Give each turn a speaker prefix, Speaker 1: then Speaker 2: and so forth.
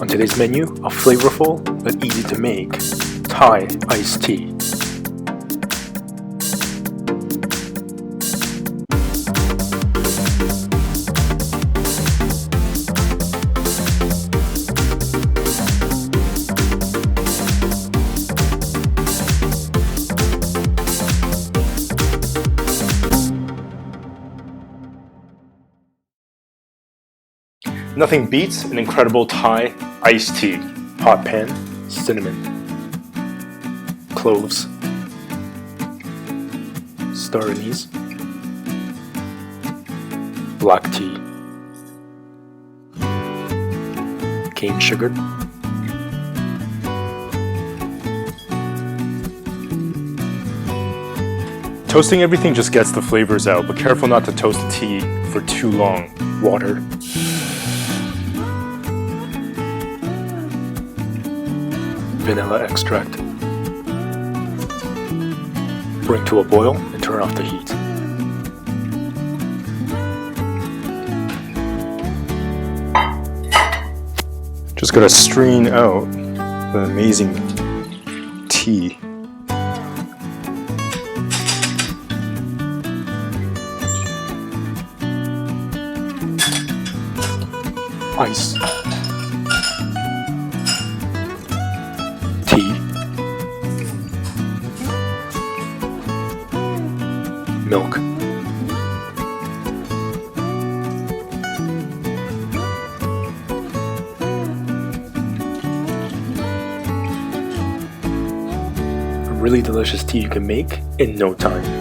Speaker 1: On today's menu, a flavorful but easy to make Thai iced tea. Nothing beats an incredible Thai iced tea. Hot pan, cinnamon, cloves, star anise, black tea, cane sugar, toasting everything just gets the flavors out, but careful not to toast the tea for too long. Water, vanilla extract. Bring to a boil and turn off the heat. Just gotta strain out the amazing tea. Ice. Tea, milk, a really delicious tea you can make in no time.